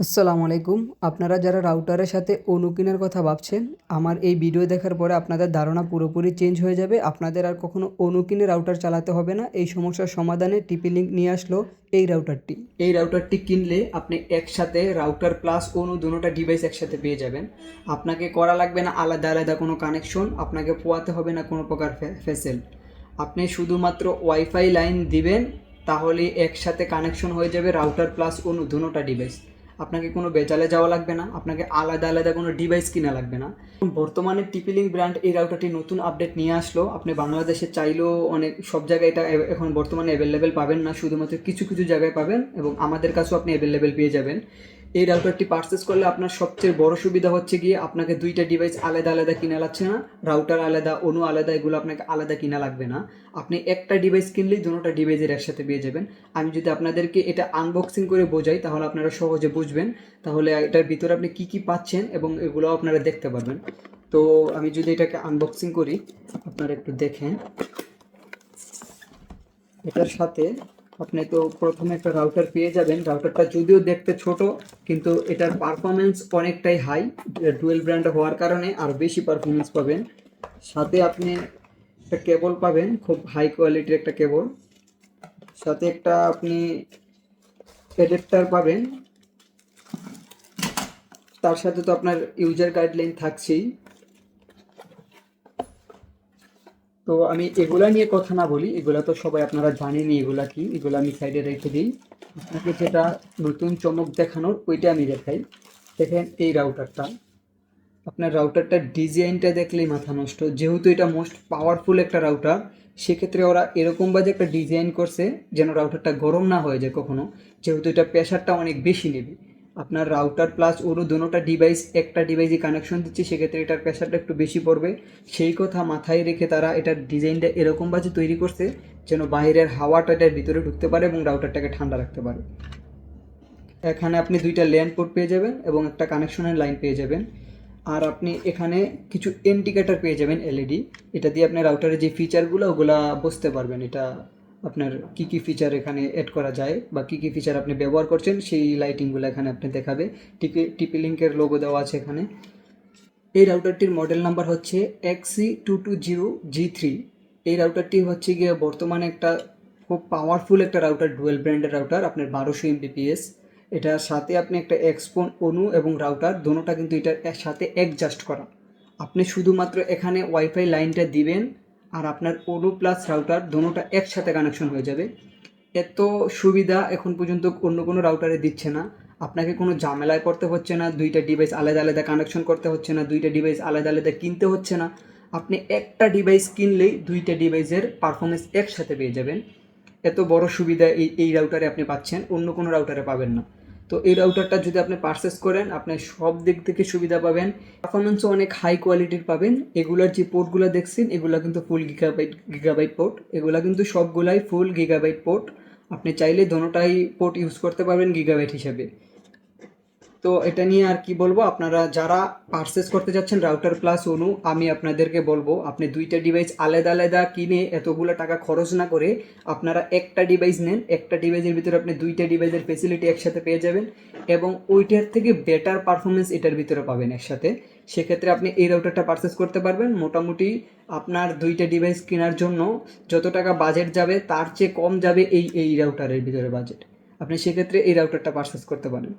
আসসালামু আলাইকুম। আপনারা যারা রাউটারের সাথে অণু কেনার কথা ভাবছেন, আমার এই ভিডিও দেখার পরে আপনাদের ধারণা পুরোপুরি চেঞ্জ হয়ে যাবে। আপনাদের আর কখনো অণু কিনে রাউটার চালাতে হবে না। এই সমস্যার সমাধানে টিপি লিঙ্ক নিয়ে আসলো এই রাউটারটি। এই রাউটারটি কিনলে আপনি একসাথে রাউটার প্লাস অণু দুটোটা ডিভাইস একসাথে পেয়ে যাবেন। আপনাকে করা লাগবে না আলাদা আলাদা কোনো কানেকশন, আপনাকে পোয়াতে হবে না কোনো প্রকার ফেসেল। আপনি শুধুমাত্র ওয়াইফাই লাইন দিবেন, তাহলে একসাথে কানেকশন হয়ে যাবে রাউটার প্লাস অণু দুটোটা ডিভাইস। আপনাকে কোনো বেচালে যাওয়া লাগবে না, আপনাকে আলাদা আলাদা কোনো ডিভাইস কিনা লাগবে না। বর্তমানে টিপিলিঙ্ক ব্র্যান্ড এই রাউটারটি নতুন আপডেট নিয়ে আসলো। আপনি বাংলাদেশে চাইলেও অনেক সব জায়গায় এটা এখন বর্তমানে অ্যাভেলেবেল পাবেন না, শুধুমাত্র কিছু কিছু জায়গায় পাবেন এবং আমাদের কাছেও আপনি অ্যাভেলেবেল পেয়ে যাবেন। এই রাউটারটি পারচেস করলে আপনার সবচেয়ে বড় সুবিধা হচ্ছে গিয়ে আপনাকে দুইটা ডিভাইস আলাদা আলাদা কিনা লাগছে না, রাউটার আলাদা অণু আলাদা, এগুলো আপনাকে আলাদা কিনা লাগবে না। আপনি একটা ডিভাইস কিনলেই দুটোটা ডিভাইসের একসাথে পেয়ে যাবেন। আমি যদি আপনাদেরকে এটা আনবক্সিং করে বোঝাই তাহলে আপনারা সহজে বুঝবেন, তাহলে এটার ভিতরে আপনি কি কি পাচ্ছেন এবং এগুলো আপনারা দেখতে পারবেন। তো আমি যদি এটাকে আনবক্সিং করি, আপনারা একটু দেখেন। এটার সাথে আপনি তো প্রথমে একটা রাউটার পেয়ে যাবেন। রাউটারটা যদিও দেখতে ছোট, কিন্তু এটার পারফরমেন্স অনেকটাই হাই। ডুয়েল ব্র্যান্ড হওয়ার কারণে আরও বেশি পারফরমেন্স পাবেন। সাথে আপনি একটা কেবল পাবেন, খুব হাই কোয়ালিটির একটা কেবল। সাথে একটা আপনি অ্যাডাপ্টার পাবেন। তার সাথে তো আপনার ইউজার গাইডলাইন থাকছেই। তো আমি এগুলা নিয়ে কথা না বলি, এগুলা তো সবাই আপনারা জানেনই এগুলা কি, এগুলো আমি সাইডে রেখে দিই। আপনাকে যেটা নতুন চমক দেখানোর ওইটা আমি দেখাই। দেখেন এই রাউটারটা, আপনার রাউটারটার ডিজাইনটা দেখলেই মাথা নষ্ট। যেহেতু এটা মোস্ট পাওয়ারফুল একটা রাউটার, সেক্ষেত্রে ওরা এরকম বাজে একটা ডিজাইন করছে যেন রাউটারটা গরম না হয়ে যায় কখনো, যেহেতু এটা প্রেশারটা অনেক বেশি নেবে। আপনার রাউটার প্লাস ওরও দুটোটা ডিভাইস একটা ডিভাইসে কানেকশন দিচ্ছে, সেক্ষেত্রে এটার প্রেশারটা একটু বেশি পড়বে। সেই কথা মাথায় রেখে তারা এটার ডিজাইনটা এরকম বাজে তৈরি করছে যেন বাইরের হাওয়াটা এটার ভিতরে ঢুকতে পারে এবং রাউটারটাকে ঠান্ডা রাখতে পারে। এখানে আপনি দুইটা ল্যান্ড পোর্ট পেয়ে যাবেন এবং একটা কানেকশনের লাইন পেয়ে যাবেন। আর আপনি এখানে কিছু ইন্ডিকেটর পেয়ে যাবেন এলইডি। এটা দিয়ে আপনি রাউটারের যে ফিচারগুলো ওগুলা বুঝতে পারবেন, এটা আপনার কি কি ফিচার এখানে অ্যাড করা যায় বা কি কি ফিচার আপনি ব্যবহার করছেন সেই লাইটিংগুলো এখানে আপনি দেখাবে। টিপি লিঙ্কের লোগো দেওয়া আছে এখানে। এই রাউটারটির মডেল নাম্বার হচ্ছে XC220G3। এই রাউটারটি হচ্ছে গিয়ে বর্তমানে একটা খুব পাওয়ারফুল একটা রাউটার, ডুয়েল ব্র্যান্ডের রাউটার, আপনার 1200 Mbps। এটার সাথে আপনি একটা এক্সপোন অনু এবং রাউটার দোনোটা কিন্তু এটার সাথে অ্যাডজাস্ট করা। আপনি শুধুমাত্র এখানে ওয়াইফাই লাইনটা দিবেন আর আপনার অনু প্লাস রাউটার দোনোটা একসাথে কানেকশন হয়ে যাবে। এত সুবিধা এখন পর্যন্ত অন্য কোনো রাউটারে দিচ্ছে না। আপনাকে কোনো ঝামেলায় পড়তে হচ্ছে না, দুইটা ডিভাইস আলাদা আলাদা কানেকশন করতে হচ্ছে না, দুইটা ডিভাইস আলাদা আলাদা কিনতে হচ্ছে না। আপনি একটা ডিভাইস কিনলেই দুইটা ডিভাইসের পারফরমেন্স একসাথে পেয়ে যাবেন। এত বড় সুবিধা এই রাউটারে আপনি পাচ্ছেন, অন্য কোনো রাউটারে পাবেন না। তো এই রাউটারটা যদি আপনি পারচেস করেন, আপনি সব দিক থেকে সুবিধা পাবেন, পারফরমেন্সও অনেক হাই কোয়ালিটির পাবেন। এগুলার যে পোর্টগুলো দেখছেন এগুলো কিন্তু ফুল গিগাবাইট পোর্ট, এগুলো কিন্তু সবগুলাই ফুল গিগাবাইট পোর্ট। আপনি চাইলে দোনোটাই পোর্ট ইউজ করতে পারবেন গিগাবাইট হিসাবে। তো এটা নিয়ে আর কি বলবো, আপনারা যারা পারচেস করতে যাচ্ছেন রাউটার প্লাস অনু, আমি আপনাদেরকে বলবো আপনি দুইটা ডিভাইস আলাদা আলাদা কিনে এতগুলো টাকা খরচ না করে আপনারা একটা ডিভাইস নেন। একটা ডিভাইসের ভিতরে আপনি দুইটা ডিভাইসের ফেসিলিটি একসাথে পেয়ে যাবেন এবং ওইটার থেকে বেটার পারফরমেন্স এটার ভিতরে পাবেন একসাথে। সেক্ষেত্রে আপনি এই রাউটারটা পারচেস করতে পারবেন। মোটামুটি আপনার দুইটা ডিভাইস কেনার জন্য যত টাকা বাজেট যাবে তার চেয়ে কম যাবে এই এই রাউটারের ভিতরে বাজেট। আপনি সেক্ষেত্রে এই রাউটারটা পারচেস করতে পারেন।